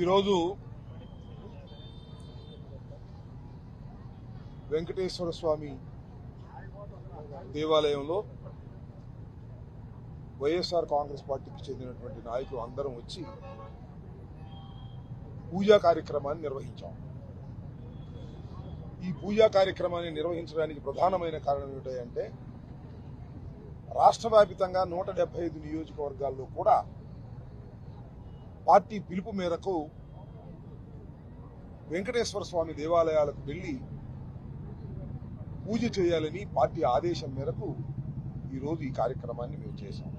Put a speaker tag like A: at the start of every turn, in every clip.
A: ఈరోజు వెంకటేశ్వర స్వామి దేవాలయంలో వైఎస్ఆర్ కాంగ్రెస్ పార్టీకి చెందినటువంటి నాయకులు అందరం వచ్చి పూజా కార్యక్రమాన్ని నిర్వహించాం. ఈ పూజా కార్యక్రమాన్ని నిర్వహించడానికి ప్రధానమైన కారణం ఏమిటంటే రాష్ట్ర వ్యాప్తంగా 175 నియోజకవర్గాల్లో కూడా పార్టీ పిలుపు మేరకు వెంకటేశ్వర స్వామి దేవాలయాలకు వెళ్లి పూజ చేయాలని పార్టీ ఆదేశం మేరకు ఈరోజు ఈ కార్యక్రమాన్ని మేము చేశాం.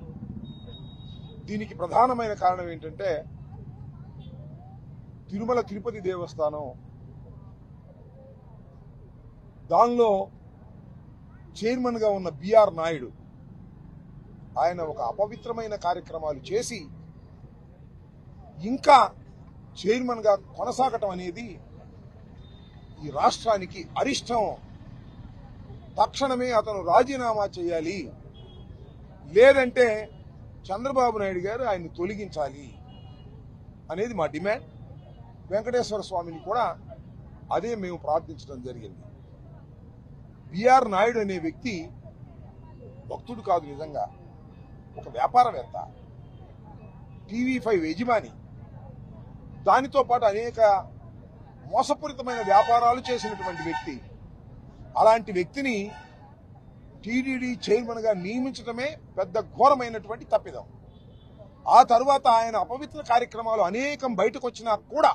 A: దీనికి ప్రధానమైన కారణం ఏంటంటే తిరుమల తిరుపతి దేవస్థానం దానిలో చైర్మన్ గా ఉన్న బిఆర్ నాయుడు ఆయన ఒక అపవిత్రమైన కార్యక్రమాలు చేసి ఇంకా చైర్మన్ గా కొనసాగటం అనేది ఈ రాష్ట్రానికి అరిష్టం. తక్షణమే అతను రాజీనామా చేయాలి, లేదంటే చంద్రబాబు నాయుడు గారు ఆయన్ని తొలగించాలి అనేది మా డిమాండ్. వెంకటేశ్వర స్వామిని కూడా అదే మేము ప్రార్థించడం జరిగింది. బిఆర్ నాయుడు అనే వ్యక్తి భక్తుడు కాదు, నిజంగా ఒక వ్యాపారవేత్త, TV5 యజమాని. దానితో పాటు అనేక మోసపూరితమైన వ్యాపారాలు చేసినటువంటి వ్యక్తి. అలాంటి వ్యక్తిని టీటీడీ చైర్మన్ గా నియమించడమే పెద్ద ఘోరమైనటువంటి తప్పిదం. ఆ తర్వాత ఆయన అపవిత్ర కార్యక్రమాలు అనేకం బయటకు వచ్చినా కూడా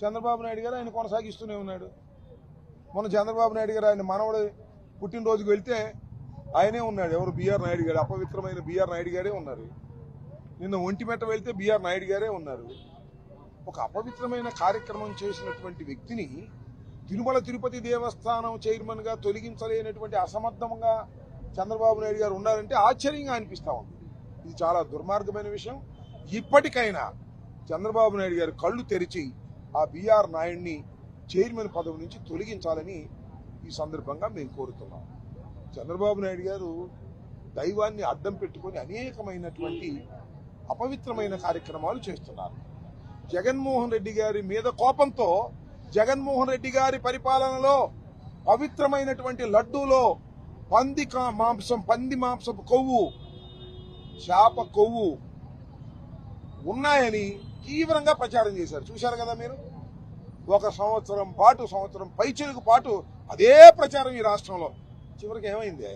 A: చంద్రబాబు నాయుడు గారు ఆయన కొనసాగిస్తూనే ఉన్నాడు. మొన్న చంద్రబాబు నాయుడు గారు ఆయన మనవడు పుట్టినరోజుకు వెళ్తే ఆయనే ఉన్నాడు. ఎవరు? బిఆర్ నాయుడు గారు. అపవిత్రమైన బిఆర్ నాయుడు గారే ఉన్నారు. నిన్న ఒంటిమెట్ట వెళ్తే బిఆర్ నాయుడు గారే ఉన్నారు. ఒక అపవిత్రమైన కార్యక్రమం చేసినటువంటి వ్యక్తిని తిరుమల తిరుపతి దేవస్థానం చైర్మన్ గా తొలగించలేనటువంటి అసమర్థంగా చంద్రబాబు నాయుడు గారు ఉండాలంటే ఆశ్చర్యంగా అనిపిస్తా ఉంది. ఇది చాలా దుర్మార్గమైన విషయం. ఇప్పటికైనా చంద్రబాబు నాయుడు గారు కళ్ళు తెరిచి ఆ బిఆర్ నాయుడిని చైర్మన్ పదవి నుంచి తొలగించాలని ఈ సందర్భంగా మేము కోరుతున్నాం. చంద్రబాబు నాయుడు గారు దైవాన్ని అడ్డం పెట్టుకుని అనేకమైనటువంటి అపవిత్రమైన కార్యక్రమాలు చేస్తున్నారు. జగన్మోహన్ రెడ్డి గారి మీద కోపంతో జగన్మోహన్ రెడ్డి గారి పరిపాలనలో పవిత్రమైనటువంటి లడ్డూలో పంది మాంసపు కొవ్వు, చేప కొవ్వు ఉన్నాయని తీవ్రంగా ప్రచారం చేశారు. చూశారు కదా మీరు. ఒక సంవత్సరం పైచిలుకు పాటు అదే ప్రచారం ఈ రాష్ట్రంలో. చివరికి ఏమైంది?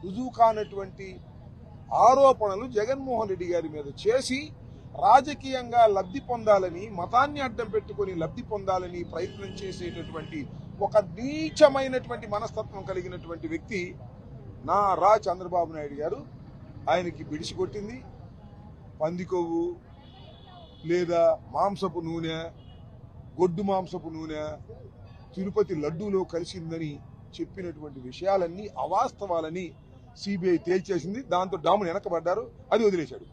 A: రుజువు కానటువంటి ఆరోపణలు జగన్మోహన్ రెడ్డి గారి మీద చేసి రాజకీయంగా లబ్ధి పొందాలని, మతాన్ని అడ్డం పెట్టుకుని లబ్ధి పొందాలని ప్రయత్నం చేసేటటువంటి ఒక నీచమైనటువంటి మనస్తత్వం కలిగినటువంటి వ్యక్తి నారా చంద్రబాబు నాయుడు గారు. ఆయనకి బిడిసి కొట్టింది పంది కొవ్వు లేదా మాంసపు నూనె, గొడ్డు మాంసపు నూనె తిరుపతి లడ్డూలో కలిసిందని చెప్పినటువంటి విషయాలన్నీ అవాస్తవాలని సిబిఐ తేల్చేసింది. దాంతో డామును వెనకబడ్డారు. అది వదిలేశాడు.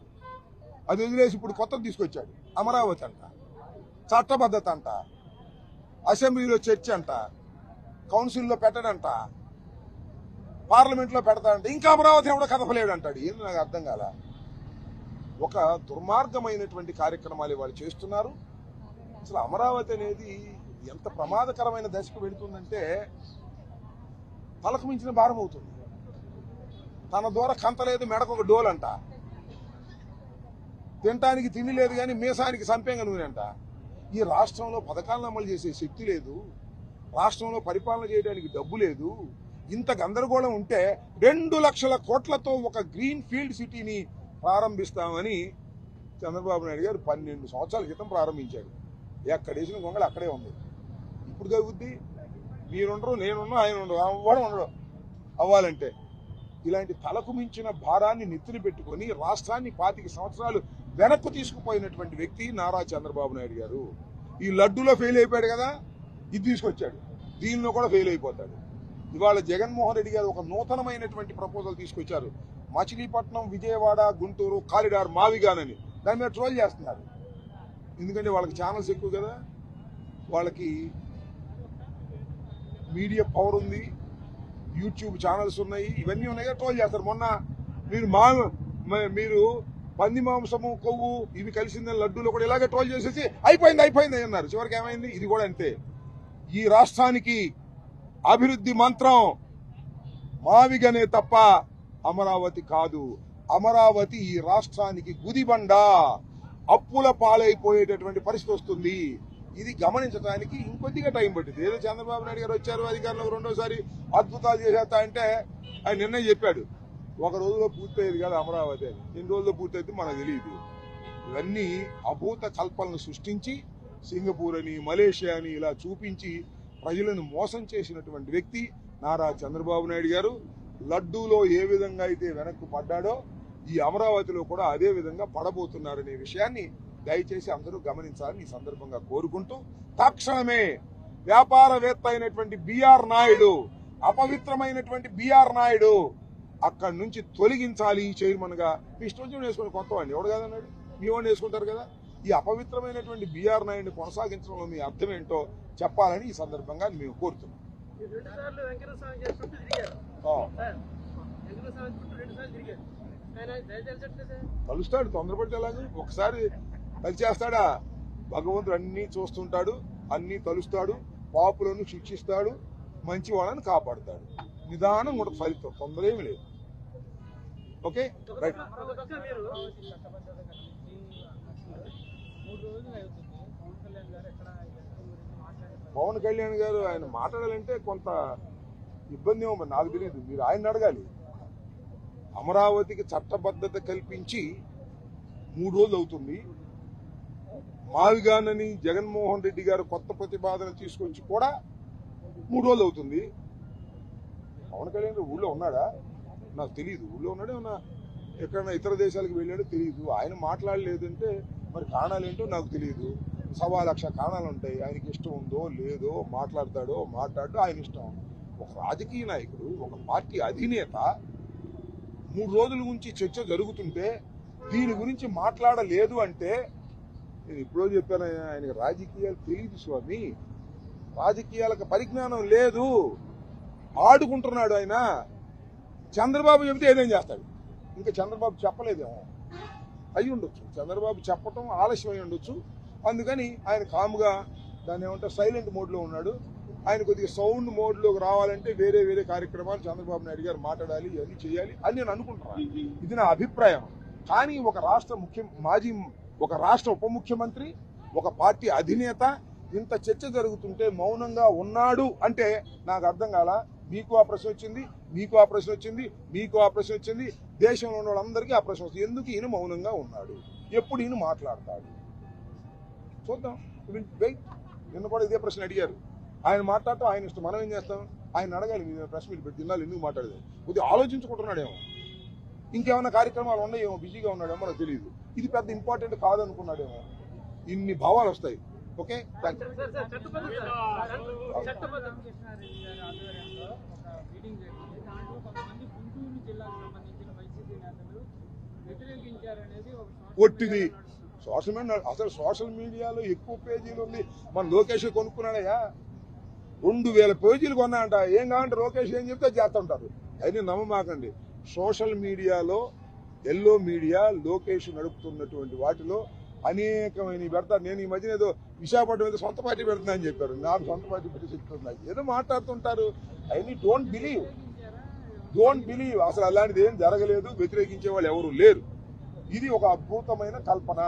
A: అది వదిలేసి ఇప్పుడు కొత్తది తీసుకొచ్చాడు. అమరావతి అంట, చట్టబద్ధత అంట, అసెంబ్లీలో చర్చ అంట, కౌన్సిల్లో పెట్టడంట, పార్లమెంట్లో పెడతాడంట. ఇంకా అమరావతి ఎవడో కదపలేడు అంటాడు. ఏంది నాకు అర్థం కాల. ఒక దుర్మార్గమైనటువంటి కార్యక్రమాలు వాళ్ళు చేస్తున్నారు. అసలు అమరావతి అనేది ఎంత ప్రమాదకరమైన దశకు వెళుతుందంటే తలకు మించిన భారం అవుతుంది. తన దూర కంతలేదు, మెడకు ఒక డోల్ అంట, తినటానికి తిండి లేదు కానీ మీసానికి సంపేంగ నూనె అంట. ఈ రాష్ట్రంలో పథకాలను అమలు చేసే శక్తి లేదు, రాష్ట్రంలో పరిపాలన చేయడానికి డబ్బు లేదు. ఇంత గందరగోళం ఉంటే 2 లక్షల కోట్లతో ఒక గ్రీన్ ఫీల్డ్ సిటీని ప్రారంభిస్తామని చంద్రబాబు నాయుడు గారు 12 సంవత్సరాల క్రితం ప్రారంభించాడు. ఎక్కడేసిన గొంగళి అక్కడే ఉంది. ఇప్పుడు తగ్గుద్ది. మీరుండరు, నేనున్నా, ఆయన ఉండరు, అవ్వడం ఉండడు అవ్వాలంటే. ఇలాంటి తలకు మించిన భారాన్ని నెత్తిన పెట్టుకుని రాష్ట్రాన్ని 25 సంవత్సరాలు వెనక్కు తీసుకుపోయినటువంటి వ్యక్తి నారా చంద్రబాబు నాయుడు గారు. ఈ లడ్డూలో ఫెయిల్ అయిపోయాడు కదా, ఇది తీసుకొచ్చాడు. దీనిలో కూడా ఫెయిల్ అయిపోతాడు. ఇవాళ జగన్మోహన్ రెడ్డి గారు ఒక నూతనమైనటువంటి ప్రపోజల్ తీసుకొచ్చారు. మచిలీపట్నం, విజయవాడ, గుంటూరు కారిడార్ మావిగానని. దాని మీద ట్రోల్ చేస్తున్నారు. ఎందుకంటే వాళ్ళకి ఛానల్స్ ఎక్కువ కదా, వాళ్ళకి మీడియా పవర్ ఉంది, యూట్యూబ్ ఛానల్స్ ఉన్నాయి, ఇవన్నీ ఉన్నాయి కదా, ట్రోల్ చేస్తారు. మొన్న మీరు పంది మాంసము కొవ్వు ఇవి కలిసిందని లడ్డూలో కూడా ఇలాగే ట్రోల్ చేసేసి అయిపోయింది అన్నారు. చివరికి ఏమైంది? ఇది కూడా అంతే. ఈ రాష్ట్రానికి అభివృద్ధి మంత్రం మావిగనే తప్ప అమరావతి కాదు. అమరావతి ఈ రాష్ట్రానికి గుదిబండ, అప్పుల పాలైపోయేటటువంటి పరిస్థితి వస్తుంది. ఇది గమనించడానికి ఇంకొద్దిగా టైం పట్టింది. ఏదో చంద్రబాబు నాయుడు గారు వచ్చారు అధికారంలో రెండోసారి అద్భుతాలు చేసేస్తా అంటే ఆయన నిర్ణయం చెప్పాడు, ఒక రోజులో పూర్తయ్యేది కాదు అమరావతి అని. ఎన్ని రోజుల్లో పూర్తయితే మనకు తెలియదు. ఇవన్నీ అభూత కల్పనలు సృష్టించి సింగపూర్ అని మలేషియా అని ఇలా చూపించి ప్రజలను మోసం చేసినటువంటి వ్యక్తి నారా చంద్రబాబు నాయుడు గారు. లడ్డూలో ఏ విధంగా అయితే వెనక్కు పడ్డాడో ఈ అమరావతిలో కూడా అదే విధంగా పడబోతున్నారనే విషయాన్ని దయచేసి అందరూ గమనించాలని ఈ సందర్భంగా కోరుకుంటూ, తక్షణమే వ్యాపారవేత్త అయినటువంటి బిఆర్ నాయుడు, అపవిత్రమైనటువంటి బిఆర్ నాయుడు అక్కడి నుంచి తొలగించాలి. చైర్మన్ గా మీ ఇష్టం వేసుకుని కొత్త వాడిని ఎవడు కాదన్నాడు, మీ వాడిని వేసుకుంటారు కదా. ఈ అపవిత్రమైనటువంటి బిఆర్ నాయుడిని కొనసాగించడంలో మీ అర్థం ఏంటో చెప్పాలని ఈ సందర్భంగా మేము కోరుతున్నాం. కలుస్తాడు, తొందరపడితే ఎలాగ? ఒకసారి కలిసేస్తాడా? భగవంతుడు అన్ని చూస్తుంటాడు, అన్ని తలుస్తాడు, పాపులను శిక్షిస్తాడు, మంచి వాళ్ళని కాపాడుతాడు. నిదానం కూడా ఫలితం, తొందర ఏమి లేదు. Okay right. పవన్ కళ్యాణ్ గారు ఆయన మాట్లాడాలంటే కొంత ఇబ్బంది ఏమో నాకు తెలియదు, మీరు ఆయన అడగాలి. అమరావతికి చట్టబద్ధత కల్పించి 3 రోజులు అవుతుంది. మావిగానని జగన్మోహన్ రెడ్డి గారు కొత్త ప్రతిపాదన తీసుకొచ్చి కూడా 3 రోజులు అవుతుంది. పవన్ కళ్యాణ్ ఊళ్ళో ఉన్నాడా? నాకు తెలియదు. ఊళ్ళో ఉన్నాడే ఉన్నా ఎక్కడన్నా ఇతర దేశాలకు వెళ్ళాడో తెలియదు. ఆయన మాట్లాడలేదంటే మరి కారణాలు ఏంటో నాకు తెలియదు. 1,00,000 కారణాలు ఉంటాయి. ఆయనకి ఇష్టం ఉందో లేదో మాట్లాడతాడో మాట్లాడో ఆయన ఇష్టం. ఒక రాజకీయ నాయకుడు, ఒక పార్టీ అధినేత 3 రోజుల నుంచి చర్చ జరుగుతుంటే దీని గురించి మాట్లాడలేదు అంటే, నేను ఎప్పుడో చెప్పాను, ఆయనకి రాజకీయాలు తెలియదు స్వామి, రాజకీయాలకు పరిజ్ఞానం లేదు, ఆడుకుంటున్నాడు ఆయన. చంద్రబాబు చెబితే ఏదేం చేస్తాడు. ఇంకా చంద్రబాబు చెప్పలేదేమో, అయి ఉండొచ్చు, చంద్రబాబు చెప్పటం ఆలస్యం అయి ఉండొచ్చు. అందుకని ఆయన కాముగా దాన్ని ఏమంటారు సైలెంట్ మోడ్లో ఉన్నాడు. ఆయన కొద్దిగా సౌండ్ మోడ్లోకి రావాలంటే వేరే వేరే కార్యక్రమాలు చంద్రబాబు నాయుడు గారు మాట్లాడాలి, ఇవన్నీ చేయాలి అని నేను అనుకుంటున్నాను. ఇది నా అభిప్రాయం. కానీ ఒక రాష్ట్ర ఉప ముఖ్యమంత్రి, ఒక పార్టీ అధినేత ఇంత చర్చ జరుగుతుంటే మౌనంగా ఉన్నాడు అంటే నాకు అర్థం కాల. మీకు ఆ ప్రశ్న వచ్చింది, మీకు ఆ ప్రశ్న వచ్చింది, మీకు ఆ ప్రశ్న వచ్చింది, దేశంలో ఉన్న వాళ్ళందరికీ ఆ ప్రశ్న వచ్చింది. ఎందుకు ఈయన మౌనంగా ఉన్నాడు? ఎప్పుడు ఈయన మాట్లాడతాడు? చూద్దాం. నిన్న కూడా ఇదే ప్రశ్న అడిగారు. ఆయన మాట్లాడటం ఆయన ఇష్టం, మనం ఏం చేస్తాం? ఆయన అడగాలి. మీరు ప్రశ్న మీరు పెట్టి దినాలు ఎందుకు మాట్లాడలేదు? కొద్దిగా ఆలోచించుకుంటున్నాడేమో, ఇంకేమైనా కార్యక్రమాలు ఉన్నాయేమో, బిజీగా ఉన్నాడేమో మనకు తెలియదు. ఇది పెద్ద ఇంపార్టెంట్ కాదనుకున్నాడేమో. ఇన్ని భావాలు వస్తాయి. ఓకే, థ్యాంక్ ఒట్టిది సోషల్ మీడియా. అసలు సోషల్ మీడియాలో ఎక్కువ పేజీలు ఉంది. మన లోకేష్ కొనుక్కున్నాడయ్యా, 2,000 పేజీలు కొన్నా అంట. ఏం కావాలంటే లోకేష్ ఏం చెప్తే చేస్తుంటారు. అయినా నమ్మమాకండి. సోషల్ మీడియాలో ఎల్లో మీడియా లోకేష్ నడుపుతున్నటువంటి వాటిలో అనేకమైన పెడతారు. నేను ఈ మధ్యన ఏదో విశాఖపట్నం ఏదో సొంత పార్టీ పెడుతున్నా అని చెప్పారు. నాకు సొంత పార్టీ పెట్టి చెప్తున్నారు, ఏదో మాట్లాడుతుంటారు. అవన్నీ డోంట్ బిలీవ్. అసలు అలాంటిది ఏం జరగలేదు, వ్యతిరేకించే వాళ్ళు ఎవరు లేరు. ఇది ఒక అద్భుతమైన కల్పన.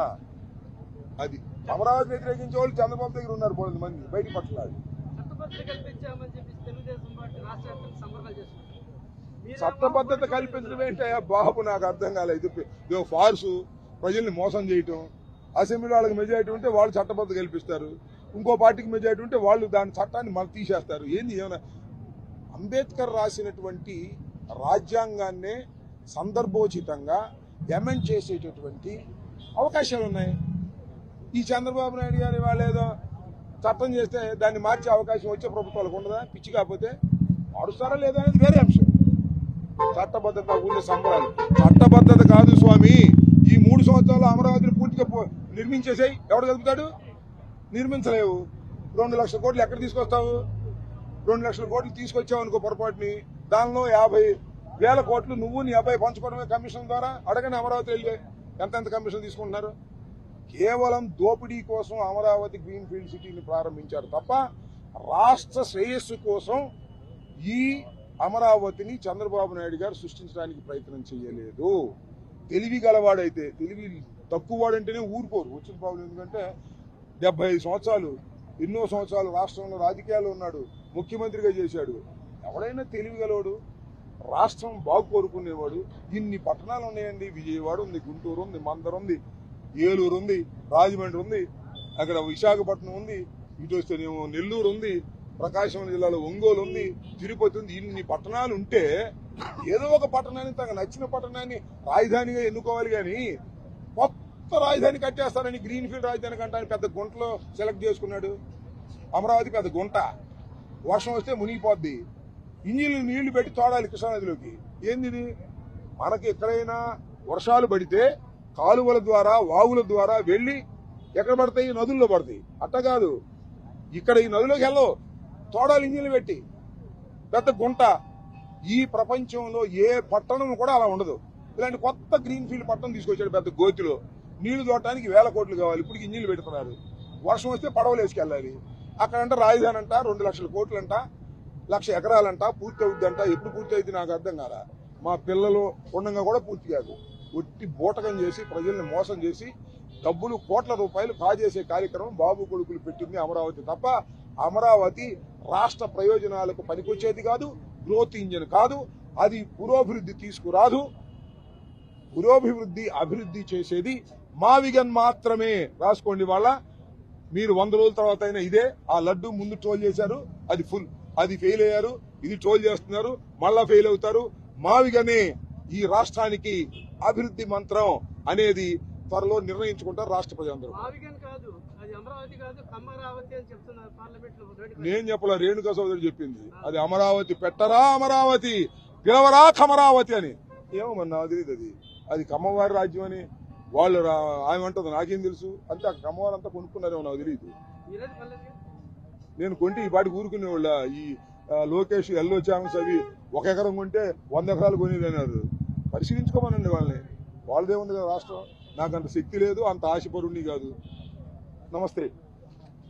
A: అది అమరావతి వ్యతిరేకించే వాళ్ళు చంద్రబాబు దగ్గర ఉన్నారు 10 మంది, బయట పట్టలేదు. చట్టబద్ధత కల్పించడం ఏంటయ్యా బాబు, నాకు అర్థం కాలేదు. ఇదో ఫార్సు, ప్రజల్ని మోసం చేయటం. అసెంబ్లీ వాళ్ళకి మెజారిటీ ఉంటే వాళ్ళు చట్టబద్ధత కల్పిస్తారు, ఇంకో పార్టీకి మెజారిటీ ఉంటే వాళ్ళు దాని చట్టాన్ని మళ్ళీ తీసేస్తారు. ఏంది ఏమైనా? అంబేద్కర్ రాసినటువంటి రాజ్యాంగాన్నే సందర్భోచితంగా ఎమెండ్ చేసేటటువంటి అవకాశాలు ఉన్నాయి. ఈ చంద్రబాబు నాయుడు గారి వాళ్ళు ఏదో చట్టం చేస్తే దాన్ని మార్చే అవకాశం వచ్చే ప్రభుత్వాలకు ఉండదా? పిచ్చి కాకపోతే మారుస్తారా లేదా అనేది వేరే అంశం. చట్టబద్ధత ఉండే సంబరాలు. చట్టబద్ధత కాదు స్వామి. ఈ 3 సంవత్సరాలు అమరావతిని పూర్తిగా నిర్మించేసాయి. ఎవడు కలుపుతాడు? నిర్మించలేవు. 2 లక్షల కోట్లు ఎక్కడ తీసుకొస్తావు? 2 లక్షల కోట్లు తీసుకొచ్చావు అనుకో పొరపాటుని, దానిలో 50,000 కోట్లు నువ్వు నీ అబ్బాయి పంచుకోవడమే కమిషన్ ద్వారా. అడగని అమరావతి వెళ్ళి ఎంత కమిషన్ తీసుకుంటున్నారు? కేవలం దోపిడీ కోసం అమరావతి గ్రీన్ ఫీల్డ్ సిటీని ప్రారంభించారు తప్ప రాష్ట్ర శ్రేయస్సు కోసం ఈ అమరావతిని చంద్రబాబు నాయుడు గారు సృష్టించడానికి ప్రయత్నం చేయలేదు. తెలివి గలవాడైతే, తెలివి తక్కువ వాడంటేనే ఊరుకోరు వచ్చిన ప్రాబ్లం. ఎందుకంటే 75 సంవత్సరాలు, ఎన్నో సంవత్సరాలు రాష్ట్రంలో రాజకీయాల్లో ఉన్నాడు, ముఖ్యమంత్రిగా చేశాడు. ఎవడైనా తెలివి గలవాడు, రాష్ట్రం బాగు కోరుకునేవాడు. ఇన్ని పట్టణాలు ఉన్నాయండి. విజయవాడ ఉంది, గుంటూరు ఉంది, మందరం ఉంది, ఏలూరు ఉంది, రాజమండ్రి ఉంది, అక్కడ విశాఖపట్నం ఉంది, ఇటు వస్తేనేమో నెల్లూరు ఉంది, ప్రకాశం జిల్లాలో ఒంగోలు ఉంది, తిరుపతి ఉంది. ఇన్ని పట్టణాలు ఉంటే ఏదో ఒక పట్టణాన్ని తనకు నచ్చిన పట్టణాన్ని రాజధానిగా ఎన్నుకోవాలి. కానీ కొత్త రాజధాని కట్టేస్తారని గ్రీన్ ఫీల్డ్ రాజధాని కంటాన్ని పెద్ద గుంటలో సెలెక్ట్ చేసుకున్నాడు. అమరావతి పెద్ద గుంట, వర్షం వస్తే మునిగిపోద్ది, ఇంజిన్లు నీళ్లు పెట్టి తోడాలి కృష్ణానదిలోకి. ఏంది? మనకి ఎక్కడైనా వర్షాలు పడితే కాలువల ద్వారా, వాగుల ద్వారా వెళ్లి ఎక్కడ పడతాయి? నదుల్లో పడతాయి. అట్ట కాదు, ఇక్కడ ఈ నదిలోకి వెళ్ళవు, తోడాలి ఇంజిన్లు పెట్టి. పెద్ద గుంట. ఈ ప్రపంచంలో ఏ పట్టణం కూడా అలా ఉండదు. ఇలాంటి కొత్త గ్రీన్ ఫీల్డ్ పట్టణం తీసుకొచ్చాడు పెద్ద గోతిలో. నీళ్లు తోడటానికి 1000 కోట్లు కావాలి. ఇప్పుడు ఇంజిన్లు పెడుతున్నారు. వర్షం వస్తే పడవలు వేసుకెళ్ళాలి. అక్కడంట రాజధాని అంట 2 లక్షల కోట్లంట, 1,00,000 ఎకరాలంట, పూర్తి అవుద్దంట. ఎప్పుడు పూర్తి అయితే నాకు అర్థం కాదా. మా పిల్లలు ఉండగా కూడా పూర్తి కాదు. ఒట్టి బూటకం చేసి ప్రజల్ని మోసం చేసి డబ్బులు కోట్ల రూపాయలు కాజేసే కార్యక్రమం బాబు కొడుకులు పెట్టింది అమరావతి తప్ప అమరావతి రాష్ట్ర ప్రయోజనాలకు పనికొచ్చేది కాదు, గ్రోత్ ఇంజిన్ కాదు, అది పురోభివృద్ధి తీసుకురాదు. పురోభివృద్ధి అభివృద్ధి చేసేది మావిగన్ మాత్రమే. రాసుకోండి. వాళ్ళ మీరు 100 రోజుల తర్వాత అయినా ఇదే. ఆ లడ్డు ముందు ట్రోల్ చేశారు, అది ఫుల్, అది ఫెయిల్ అయ్యారు, ఇది ట్రోల్ చేస్తున్నారు, మళ్ళా ఫెయిల్ అవుతారు. మావిగనే ఈ రాష్ట్రానికి అభివృద్ధి మంత్రం అనేది త్వరలో నిర్ణయించుకుంటారు రాష్ట్ర ప్రజలందరూ. నేను చెప్పలా, రేణుకా చౌదరి చెప్పింది. అది అమరావతి పెట్టరా అమరావతి, పిలవరా కమరావతి అని. ఏమో మరి నాకు తెలియదు. అది కమ్మవారి రాజ్యం అని వాళ్ళు ఆమె అంటుంది, నాకేం తెలుసు. అంటే ఆ కమ్మవారు అంతా కొనుక్కున్నారేమో నాకు తెలియదు. నేను కొంటే ఈ పాటి ఊరుకునేవాళ్ళ. ఈ లోకేష్ ఎల్లో ఛానల్స్ అవి 1 ఎకరం కొంటే 100 ఎకరాలు కొనేది అన్నారు. పరిశీలించుకోమనండి వాళ్ళని. వాళ్ళదే ఉంది కదా రాష్ట్రం. నాకు అంత శక్తి లేదు, అంత ఆశపరుణ్ణి కాదు. నమస్తే.